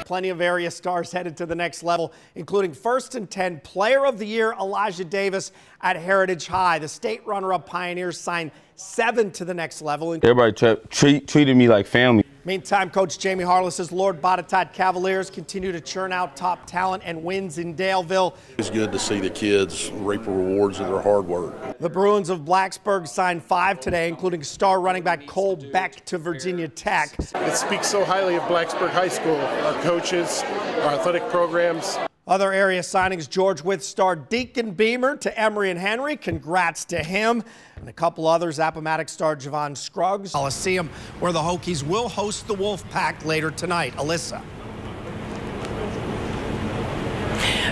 Plenty of area stars headed to the next level, including first and 10 Player of the Year Elijah Davis at Heritage High. The state runner-up Pioneers signed 7 to the next level. Everybody treated me like family. Meantime, Coach Jamie Harless's Lord Botetourt Cavaliers continue to churn out top talent and wins in Daleville. It's good to see the kids reap the rewards of their hard work. The Bruins of Blacksburg signed 5 today, including star running back Cole Beck to Virginia Tech. It speaks so highly of Blacksburg High School, our coaches, our athletic programs. Other area signings, George Wythe star Deacon Beamer to Emory and Henry. Congrats to him. And a couple others, Appomattox star Javon Scruggs. Coliseum, where the Hokies will host the Wolfpack later tonight. Alyssa.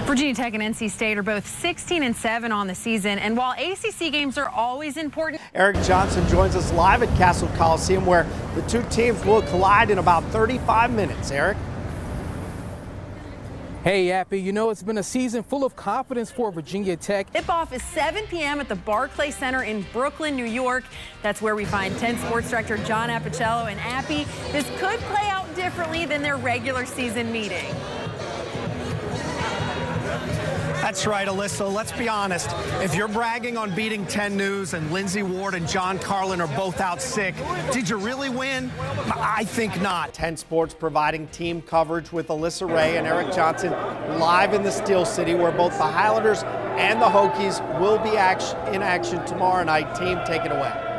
Virginia Tech and NC State are both 16-7 on the season, and while ACC games are always important. Eric Johnson joins us live at Castle Coliseum, where the two teams will collide in about 35 minutes. Eric? Hey, Yappy, you know, it's been a season full of confidence for Virginia Tech. Tip-off is 7 p.m. at the Barclays Center in Brooklyn, New York. That's where we find 10 sports director John Appicello. And Appy, this could play out differently than their regular season meeting. That's right, Alyssa. Let's be honest. If you're bragging on beating 10 News and Lindsey Ward and John Carlin are both out sick, did you really win? I think not. 10 Sports providing team coverage with Alyssa Ray and Eric Johnson live in the Steel City, where both the Highlanders and the Hokies will be in action tomorrow night. Team, take it away.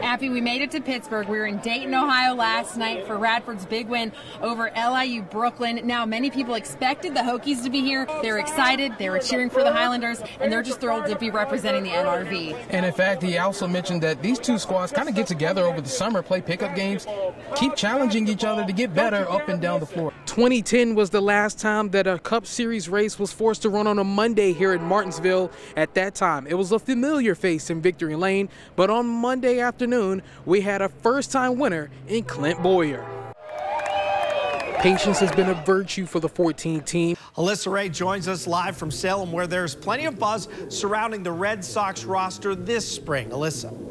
Appy, we made it to Pittsburgh. We were in Dayton, Ohio last night for Radford's big win over LIU Brooklyn. Now, many people expected the Hokies to be here. They're excited. They were cheering for the Highlanders, and they're just thrilled to be representing the NRV. And in fact, he also mentioned that these two squads kind of get together over the summer, play pickup games, keep challenging each other to get better up and down the floor. 2010 was the last time that a Cup Series race was forced to run on a Monday here in Martinsville. At that time, it was a familiar face in Victory Lane, but on Monday afternoon, we had a first-time winner in Clint Boyer. Patience has been a virtue for the 14 team. Alyssa Ray joins us live from Salem, where there's plenty of buzz surrounding the Red Sox roster this spring. Alyssa.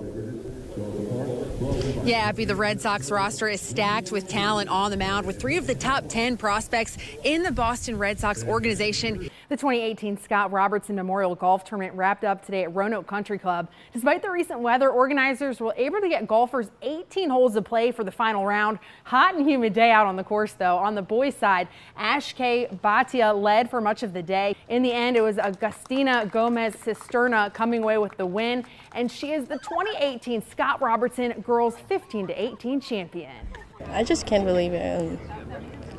Yeah, Abby, the Red Sox roster is stacked with talent on the mound, with 3 of the top 10 prospects in the Boston Red Sox organization. The 2018 Scott Robertson Memorial Golf Tournament wrapped up today at Roanoke Country Club. Despite the recent weather, organizers were able to get golfers 18 holes to play for the final round. Hot and humid day out on the course, though. On the boys' side, Ash K. Bhatia led for much of the day. In the end, it was Agustina Gomez Cisterna coming away with the win, and she is the 2018 Scott Robertson Girls 15-18 champion. I just can't believe it.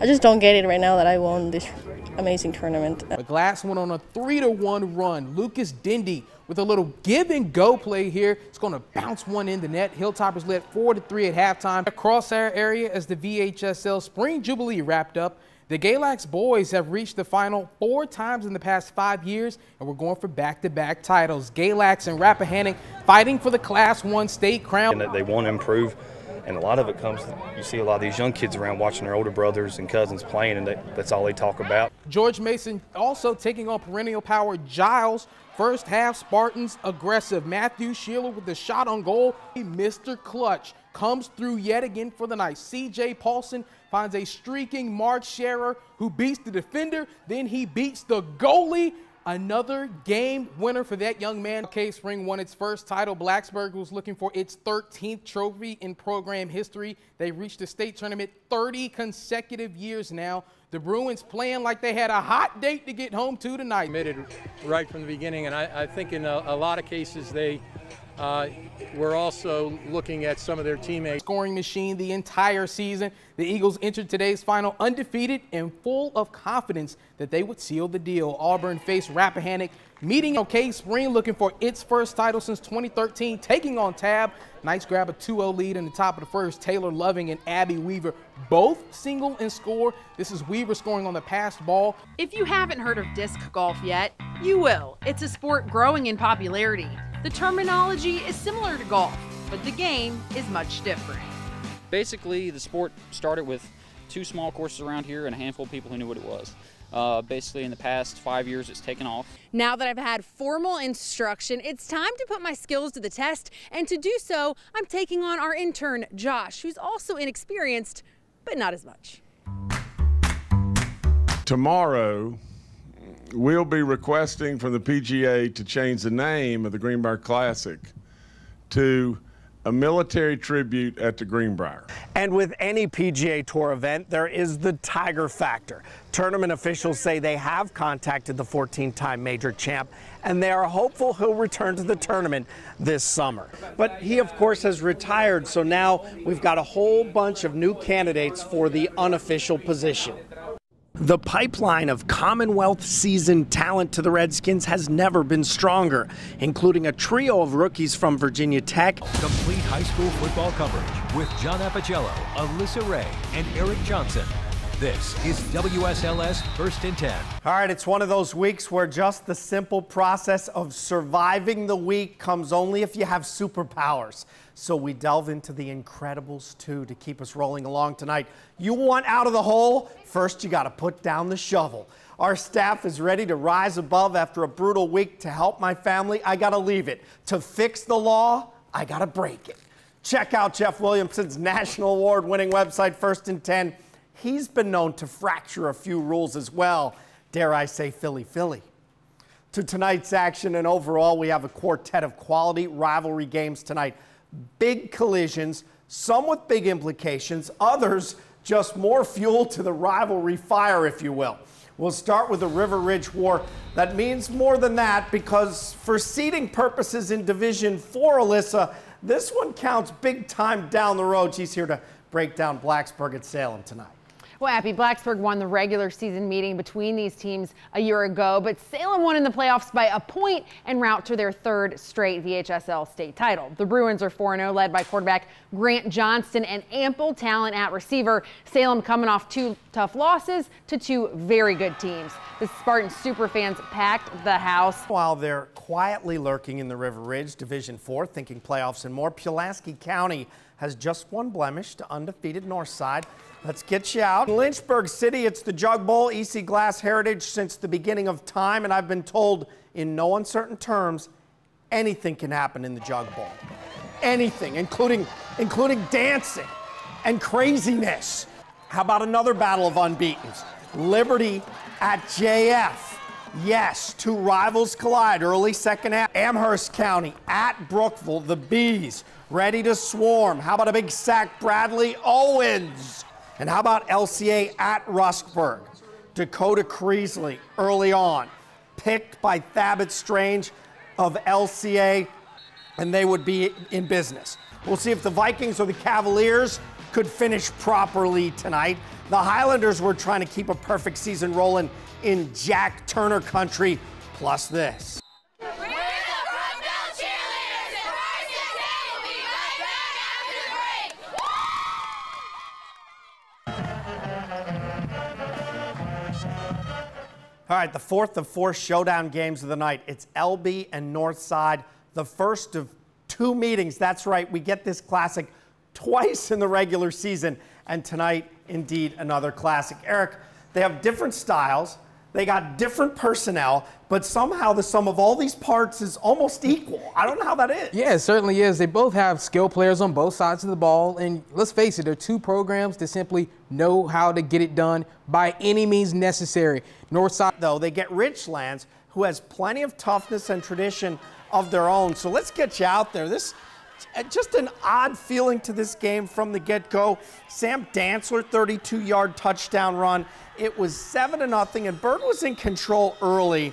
I just don't get it right now that I won this amazing tournament. The Glass went on a 3-1 run. Lucas Dindy with a little give and go play here. It's going to bounce one in the net. Hilltoppers led 4-3 at halftime. Across our area as the VHSL Spring Jubilee wrapped up, the Galax boys have reached the final 4 times in the past 5 years, and we're going for back-to-back titles. Galax and Rappahannock fighting for the Class 1 state crown. And they want to improve, and a lot of it comes, you see a lot of these young kids around watching their older brothers and cousins playing, and that's all they talk about. George Mason also taking on perennial power Giles. First half, Spartans aggressive. Matthew Shearer with the shot on goal. Mr. Clutch comes through yet again for the night. C.J. Paulson finds a streaking Mark Scherer who beats the defender. Then he beats the goalie. Another game winner for that young man. K-Spring won its first title. Blacksburg was looking for its 13th trophy in program history. They reached the state tournament 30 consecutive years now. The Bruins playing like they had a hot date to get home to tonight. Committed right from the beginning, and I think in a lot of cases they were also looking at some of their teammates. Scoring machine the entire season. The Eagles entered today's final undefeated and full of confidence that they would seal the deal. Auburn faced Rappahannock, meeting K-Spring looking for its first title since 2013, taking on Tab. Knights grab a 2-0 lead in the top of the first. Taylor Loving and Abby Weaver both single and score. This is Weaver scoring on the passed ball. If you haven't heard of disc golf yet, you will. It's a sport growing in popularity. The terminology is similar to golf, but the game is much different. Basically, the sport started with 2 small courses around here and a handful of people who knew what it was. Basically, in the past 5 years, it's taken off. Now that I've had formal instruction, it's time to put my skills to the test. And to do so, I'm taking on our intern, Josh, who's also inexperienced, but not as much. Tomorrow, we'll be requesting from the PGA to change the name of the Greenbrier Classic to a military tribute at the Greenbrier. And with any PGA Tour event, there is the Tiger factor. Tournament officials say they have contacted the 14-time major champ, and they are hopeful he'll return to the tournament this summer. But he, of course, has retired, so now we've got a whole bunch of new candidates for the unofficial position. The pipeline of Commonwealth seasoned talent to the Redskins has never been stronger, including a trio of rookies from Virginia Tech. Complete high school football coverage with John Appicello, Alyssa Ray, and Eric Johnson. This is WSLS First and 10. All right, it's one of those weeks where just the simple process of surviving the week comes only if you have superpowers. So we delve into the Incredibles 2 to keep us rolling along tonight. You want out of the hole? First, you got to put down the shovel. Our staff is ready to rise above after a brutal week. To help my family, I got to leave it. To fix the law, I got to break it. Check out Jeff Williamson's national award-winning website, First and 10. He's been known to fracture a few rules as well. Dare I say Philly, Philly. To tonight's action, and overall, we have a quartet of quality rivalry games tonight. Big collisions, some with big implications, others just more fuel to the rivalry fire, if you will. We'll start with the River Ridge War. That means more than that, because for seeding purposes in Division 4, Alyssa, this one counts big time down the road. She's here to break down Blacksburg at Salem tonight. Well, Appy, Blacksburg won the regular season meeting between these teams a year ago, but Salem won in the playoffs by a point en route to their third straight VHSL state title. The Bruins are 4-0, led by quarterback Grant Johnston and ample talent at receiver. Salem coming off 2 tough losses to 2 very good teams. The Spartan superfans packed the house. While they're quietly lurking in the River Ridge, Division 4, thinking playoffs and more, Pulaski County has just one blemish to undefeated Northside. Let's get you out. In Lynchburg City, it's the Jug Bowl, EC Glass Heritage since the beginning of time, and I've been told in no uncertain terms, anything can happen in the Jug Bowl. Anything, including dancing and craziness. How about another battle of unbeatens? Liberty at JF. Yes, 2 rivals collide early second half. Amherst County at Brookville, the Bees ready to swarm. How about a big sack, Bradley Owens? And how about LCA at Ruskburg? Dakota Creasley early on, picked by Thabit Strange of LCA, and they would be in business. We'll see if the Vikings or the Cavaliers could finish properly tonight. The Highlanders were trying to keep a perfect season rolling in Jack Turner country, plus this. All right, the fourth of 4 showdown games of the night. It's LB and Northside, the first of 2 meetings. That's right, we get this classic twice in the regular season, and tonight, indeed, another classic. Eric, they have different styles, they got different personnel, but somehow the sum of all these parts is almost equal. I don't know how that is. Yeah, it certainly is. They both have skill players on both sides of the ball, and let's face it, they're 2 programs that simply know how to get it done by any means necessary. Northside, though, they get Richlands, who has plenty of toughness and tradition of their own. So let's get you out there. This just an odd feeling to this game from the get-go. Sam Dantzler, 32-yard touchdown run. It was 7-0, and Bird was in control early.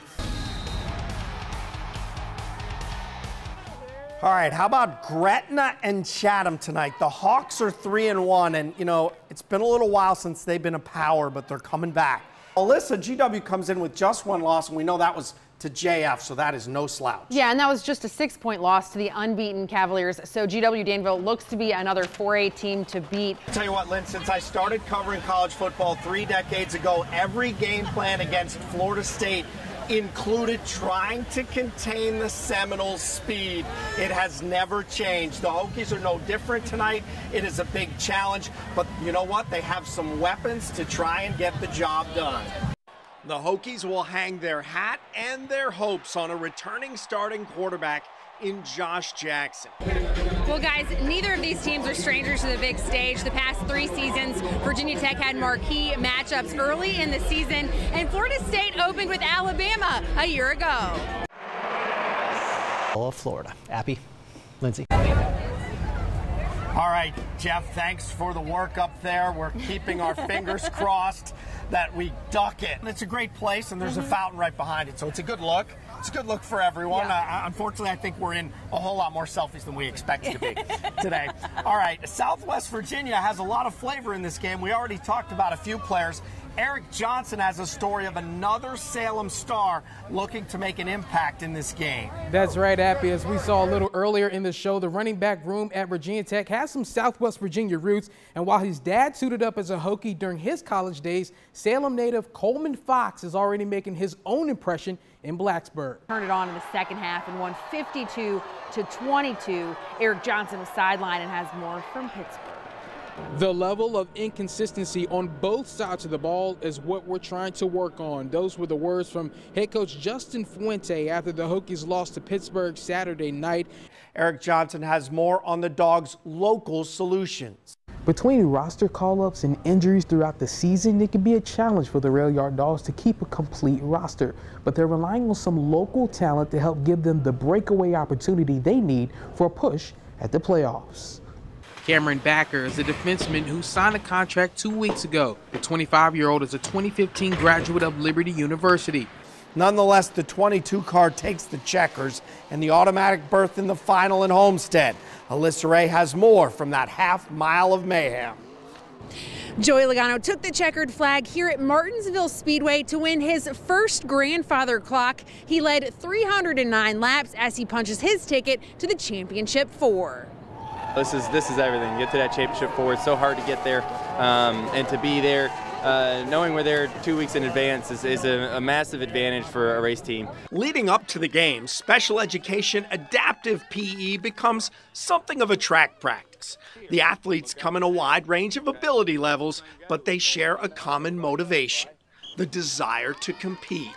All right, how about Gretna and Chatham tonight? The Hawks are 3-1, and, you know, it's been a little while since they've been a power, but they're coming back. Alyssa, GW comes in with just 1 loss, and we know that was to JF, so that is no slouch. Yeah, and that was just a 6-point loss to the unbeaten Cavaliers. So GW Danville looks to be another 4A team to beat. I'll tell you what, Lynn, since I started covering college football 3 decades ago, every game plan against Florida State included trying to contain the Seminoles' speed. It has never changed. The Hokies are no different tonight. It is a big challenge, but you know what? They have some weapons to try and get the job done. The Hokies will hang their hat and their hopes on a returning starting quarterback in Josh Jackson. Well, guys, neither of these teams are strangers to the big stage. The past 3 seasons, Virginia Tech had marquee matchups early in the season, and Florida State opened with Alabama a year ago. All of Florida. Appy, Lindsay. All right, Jeff, thanks for the work up there. We're keeping our fingers crossed that we duck it. It's a great place, and there's a fountain right behind it, so it's a good look. It's a good look for everyone. Yeah. Unfortunately, I think we're in a whole lot more selfies than we expected to be today. All right, Southwest Virginia has a lot of flavor in this game. We already talked about a few players. Eric Johnson has a story of another Salem star looking to make an impact in this game. That's right, Appy. As we saw a little earlier in the show, the running back room at Virginia Tech has some Southwest Virginia roots. And while his dad suited up as a Hokie during his college days, Salem native Coleman Fox is already making his own impression in Blacksburg. Turned it on in the second half and won 52-22. Eric Johnson was sidelined and has more from Pittsburgh. The level of inconsistency on both sides of the ball is what we're trying to work on. Those were the words from head coach Justin Fuente after the Hokies lost to Pittsburgh Saturday night. Eric Johnson has more on the Dogs' local solutions. Between roster call-ups and injuries throughout the season, it can be a challenge for the Rail Yard Dogs to keep a complete roster. But they're relying on some local talent to help give them the breakaway opportunity they need for a push at the playoffs. Cameron Backer is a defenseman who signed a contract 2 weeks ago. The 25-year-old is a 2015 graduate of Liberty University. Nonetheless, the 22 card takes the checkers and the automatic berth in the final in Homestead. Alyssa Ray has more from that half mile of mayhem. Joey Logano took the checkered flag here at Martinsville Speedway to win his first grandfather clock. He led 309 laps as he punches his ticket to the Championship 4. This is everything. Get to that Championship 4. It's so hard to get there, and to be there, knowing we're there 2 weeks in advance is a massive advantage for a race team. Leading up to the game, special education adaptive PE becomes something of a track practice. The athletes come in a wide range of ability levels, but they share a common motivation, the desire to compete.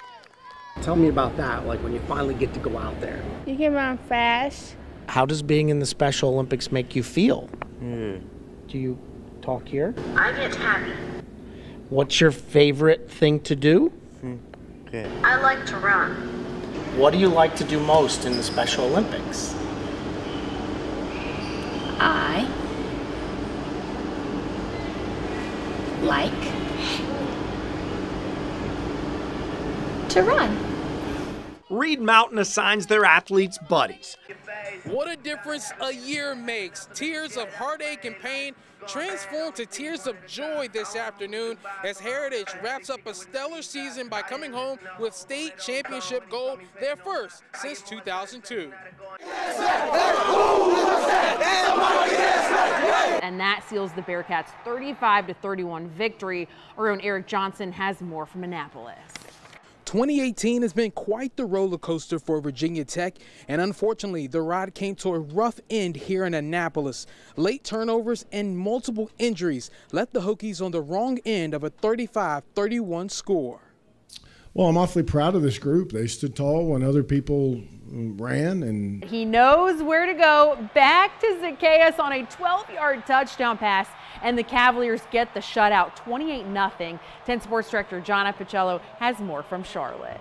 Tell me about that, like when you finally get to go out there. You can run fast. How does being in the Special Olympics make you feel? Do you talk here? I get happy. What's your favorite thing to do? I like to run. What do you like to do most in the Special Olympics? I like to run. Reed Mountain assigns their athletes buddies. What a difference a year makes. Tears of heartache and pain transform to tears of joy this afternoon as Heritage wraps up a stellar season by coming home with state championship gold, their first since 2002. And that seals the Bearcats' 35-31 victory. Our own Eric Johnson has more from Annapolis. 2018 has been quite the roller coaster for Virginia Tech, and unfortunately, the ride came to a rough end here in Annapolis. Late turnovers and multiple injuries left the Hokies on the wrong end of a 35-31 score. Well, I'm awfully proud of this group. They stood tall when other people ran. And he knows where to go. Back to Zacchaeus on a 12-yard touchdown pass, and the Cavaliers get the shutout 28-0. 10 Sports Director John Apicello has more from Charlotte.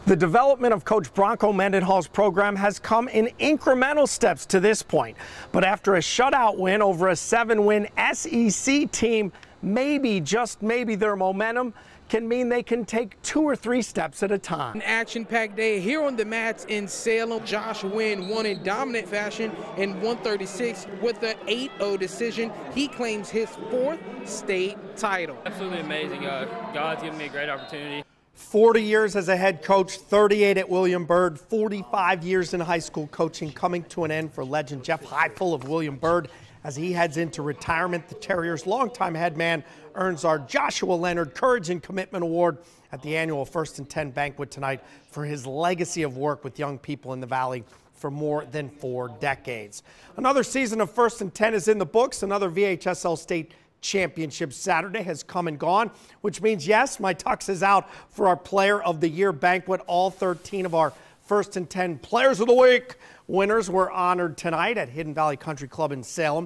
The development of Coach Bronco Mendenhall's program has come in incremental steps to this point. But after a shutout win over a 7-win SEC team, maybe, just maybe, their momentum can mean they can take 2 or 3 steps at a time. An action-packed day here on the mats in Salem. Josh Wynn won in dominant fashion in 136 with an 8-0 decision. He claims his 4th state title. Absolutely amazing. God's given me a great opportunity. 40 years as a head coach, 38 at William Byrd, 45 years in high school coaching coming to an end for legend Jeff Heifel of William Byrd. As he heads into retirement, the Terriers' longtime head man earns our Joshua Leonard Courage and Commitment Award at the annual First and 10 banquet tonight for his legacy of work with young people in the Valley for more than 4 decades. Another season of First and 10 is in the books. Another VHSL state championship Saturday has come and gone, which means, yes, my tux is out for our Player of the Year banquet. All 13 of our First and 10 Players of the Week winners were honored tonight at Hidden Valley Country Club in Salem.